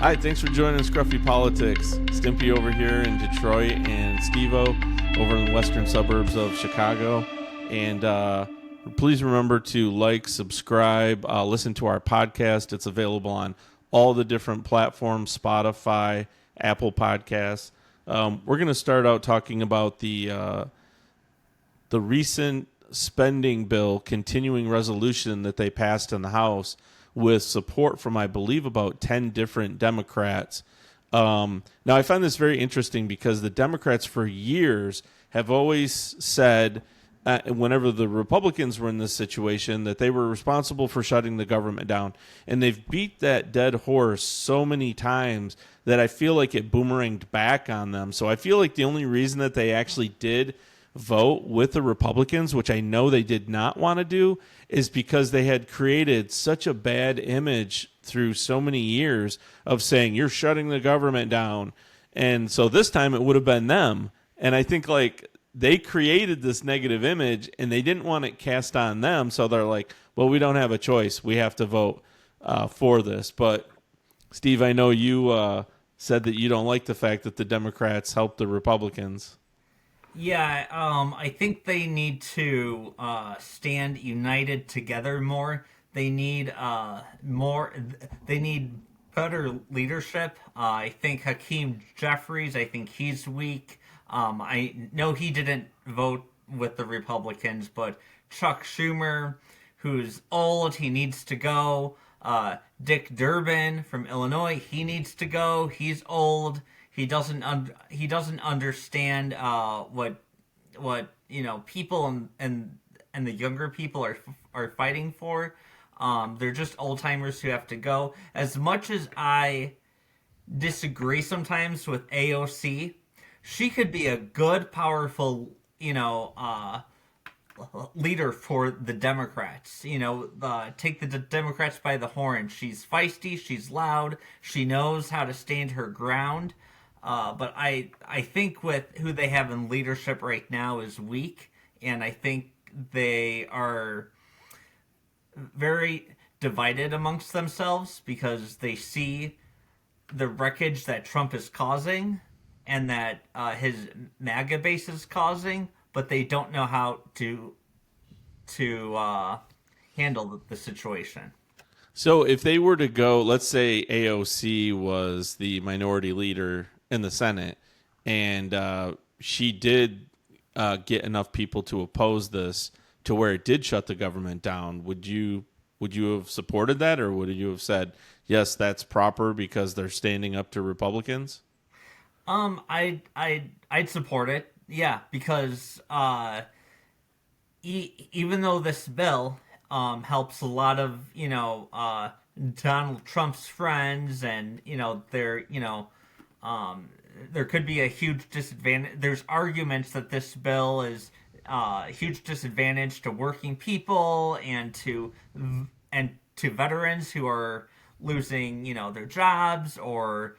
Hi, thanks for joining Scruffy Politics. Stimpy over here in Detroit and Steve-O over in the western suburbs of Chicago. And please remember to like, subscribe, listen to our podcast. It's available on all the different platforms, Spotify, Apple Podcasts. We're going to start out talking about the recent spending bill continuing resolution that they passed in the House with support from, I believe, about 10 different Democrats. Now, I find this very interesting because the Democrats for years have always said, whenever the Republicans were in this situation, that they were responsible for shutting the government down. And they've beat that dead horse so many times that I feel like it boomeranged back on them. So I feel like the only reason that they actually did vote with the Republicans, which I know they did not want to do, is because they had created such a bad image through so many years of saying, you're shutting the government down. And so this time it would have been them. And I think like they created this negative image and they didn't want it cast on them. So they're like, well, we don't have a choice. We have to vote for this. But Steve, I know you said that you don't like the fact that the Democrats helped the Republicans. Yeah, I think they need to stand united together more. They need more. They need better leadership. I think Hakeem Jeffries. I think he's weak. I know he didn't vote with the Republicans, but Chuck Schumer, who's old, he needs to go. Dick Durbin from Illinois, he needs to go. He's old. He doesn't understand what people and the younger people are fighting for. They're just old timers who have to go. As much as I disagree sometimes with AOC, she could be a good, powerful, leader for the Democrats. Take the Democrats by the horn. She's feisty. She's loud. She knows how to stand her ground. But I think with who they have in leadership right now is weak, and I think they are very divided amongst themselves because they see the wreckage that Trump is causing and that his MAGA base is causing, but they don't know how to handle the situation. So if they were to go, let's say AOC was the minority leader in the Senate, and she did get enough people to oppose this to where it did shut the government down, would you have supported that, or would you have said yes, that's proper because they're standing up to Republicans? I'd support it. Yeah, because even though this bill helps a lot of Donald Trump's friends, and there could be a huge disadvantage. There's arguments that this bill is a huge disadvantage to working people and to veterans who are losing their jobs or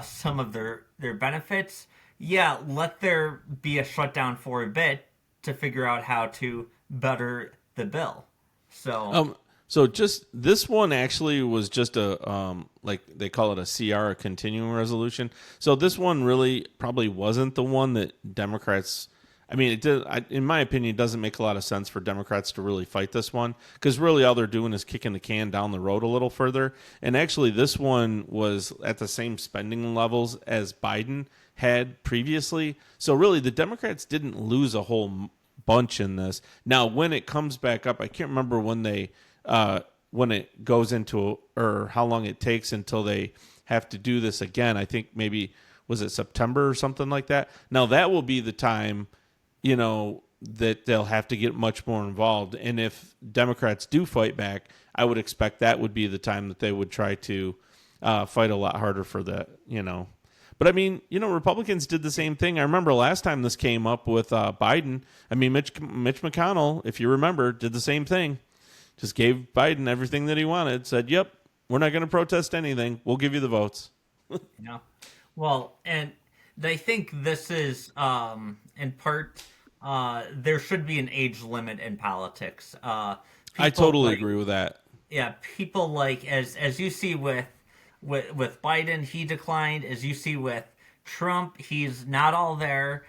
some of their benefits. Yeah, let there be a shutdown for a bit to figure out how to better the bill. So So just this one actually was just a like they call it a CR, a continuing resolution. So this one really probably wasn't the one that Democrats. I mean, it did. In my opinion, it doesn't make a lot of sense for Democrats to really fight this one because really all they're doing is kicking the can down the road a little further. And actually, this one was at the same spending levels as Biden had previously. So really, the Democrats didn't lose a whole bunch in this. Now, when it comes back up, I can't remember when it goes into or how long it takes until they have to do this again. I think maybe was it September or something like that. Now that will be the time, that they'll have to get much more involved. And if Democrats do fight back, I would expect that would be the time that they would try to fight a lot harder for that. But I mean, Republicans did the same thing. I remember last time this came up with Biden. I mean, Mitch McConnell, if you remember, did the same thing. Just gave Biden everything that he wanted. Said, "Yep, we're not going to protest anything. We'll give you the votes." yeah, well, and I think this is in part there should be an age limit in politics. I People totally like agree with that. yeah, people like as you see with with Biden, he declined. As you see with Trump, he's not all there,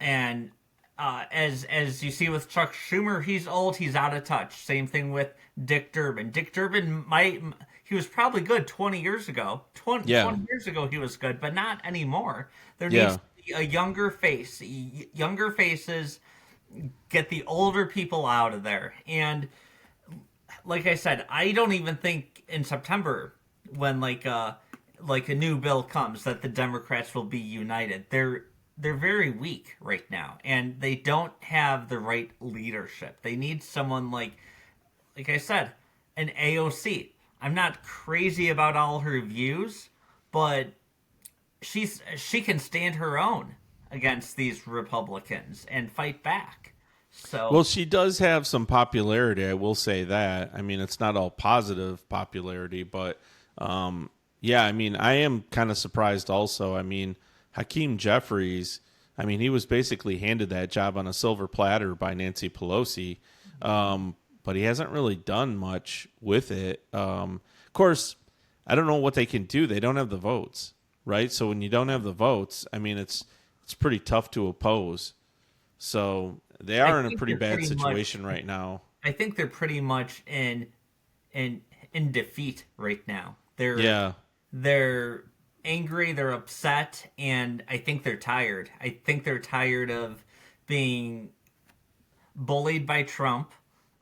and as you see with Chuck Schumer, he's old, he's out of touch. Same thing with Dick Durbin. Dick Durbin might he was probably good 20 years ago. 20, Yeah. 20 years ago he was good, but not anymore. There needs Yeah. to be a younger face. Younger faces get the older people out of there. And like I said, I don't even think in September when like a new bill comes that the Democrats will be united. They're very weak right now, and they don't have the right leadership. They need someone like I said, an AOC. I'm not crazy about all her views, but she can stand her own against these Republicans and fight back. Well, So she does have some popularity. I will say that. I mean, it's not all positive popularity, but yeah, I mean, I am kind of surprised also. I mean, Hakeem Jeffries, I mean, he was basically handed that job on a silver platter by Nancy Pelosi, but he hasn't really done much with it. Of course, I don't know what they can do. They don't have the votes, right? So when you don't have the votes, I mean, it's pretty tough to oppose. So they I are in a think pretty they're bad pretty much situation right now. I think they're pretty much in in defeat right now. Yeah. They're angry, they're upset, and I think they're tired. I think they're tired of being bullied by Trump,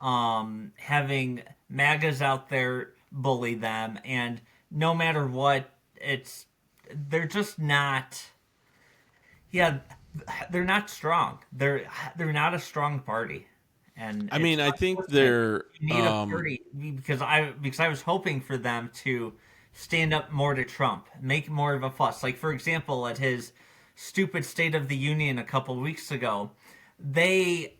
having MAGAs out there bully them, and no matter what, it's they're just not. Yeah, they're not strong. They're not a strong party, and I it's mean, I think unfortunate. they're You need a party because I was hoping for them to stand up more to Trump, make more of a fuss. Like for example, at his stupid State of the Union a couple weeks ago, they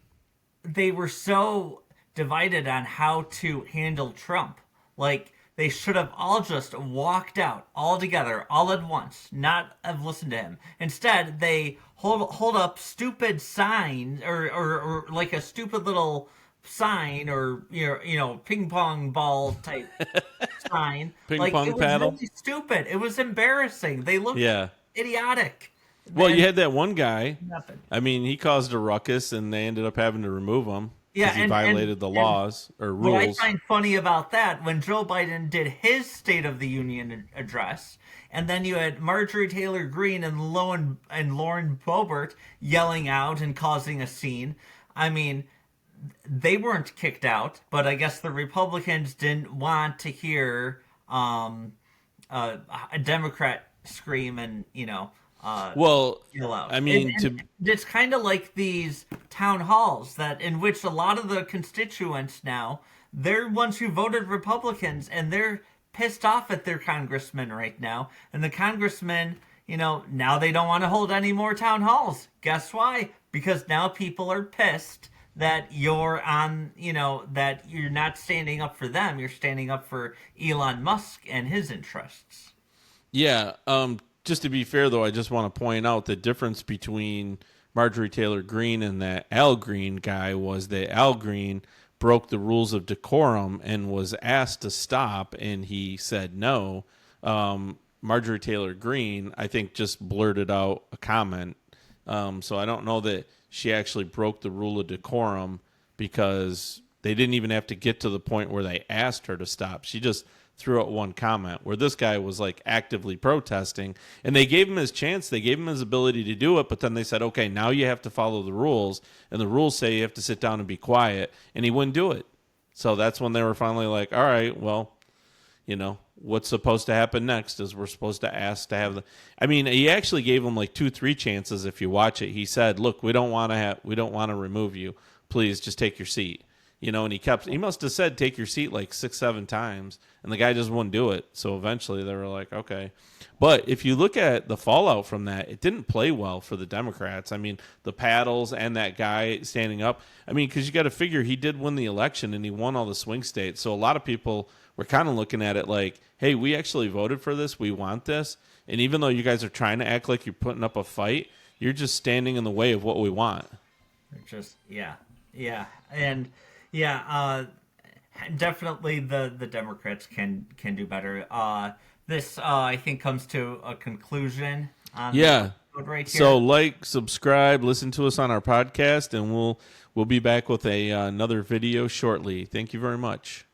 they were so divided on how to handle Trump. Like they should have all just walked out all together, all at once, not have listened to him. Instead, they hold up stupid signs or like a stupid little sign or ping pong ball type sign. ping Like it pong was paddle. really stupid. It was embarrassing. They looked Yeah. idiotic. Well, you And had that one guy. nothing. I mean, he caused a ruckus, and they ended up having to remove him Yeah, because he violated the and laws or what I rules. find funny about that, when Joe Biden did his State of the Union address, and then you had Marjorie Taylor Greene and Lauren Boebert yelling out and causing a scene. I mean, they weren't kicked out, but I guess the Republicans didn't want to hear a Democrat scream and Well, yell out. I And, mean, to and it's kind of like these town halls that in which a lot of the constituents now they're ones who voted Republicans and they're pissed off at their congressman right now. And the congressmen, now they don't want to hold any more town halls. Guess why? Because now people are pissed that you're on, that you're not standing up for them. You're standing up for Elon Musk and his interests. yeah. Just to be fair, though, I just want to point out the difference between Marjorie Taylor Greene and that Al Green guy was that Al Green broke the rules of decorum and was asked to stop, and he said no. Marjorie Taylor Greene, I think, just blurted out a comment. So I don't know that she actually broke the rule of decorum because they didn't even have to get to the point where they asked her to stop. She just threw out one comment where this guy was like actively protesting, and they gave him his chance. They gave him his ability to do it, but then they said, okay, now you have to follow the rules, and the rules say you have to sit down and be quiet, and he wouldn't do it. So that's when they were finally like, all right, well, what's supposed to happen next is we're supposed to ask to have the. I mean, he actually gave him like 2-3 chances. If you watch it, he said, look, we don't want to remove you. Please just take your seat. And he must have said, take your seat like 6-7 times, and the guy just wouldn't do it. So eventually they were like, okay. But if you look at the fallout from that, it didn't play well for the Democrats. I mean, the paddles and that guy standing up. I mean, because you got to figure he did win the election and he won all the swing states. So a lot of people were kind of looking at it like, hey, we actually voted for this. We want this. And even though you guys are trying to act like you're putting up a fight, you're just standing in the way of what we want. Just yeah, and yeah, definitely the Democrats can do better. this I think comes to a conclusion on Yeah. the episode right here. So like, subscribe, listen to us on our podcast, and we'll be back with another video shortly. Thank you very much.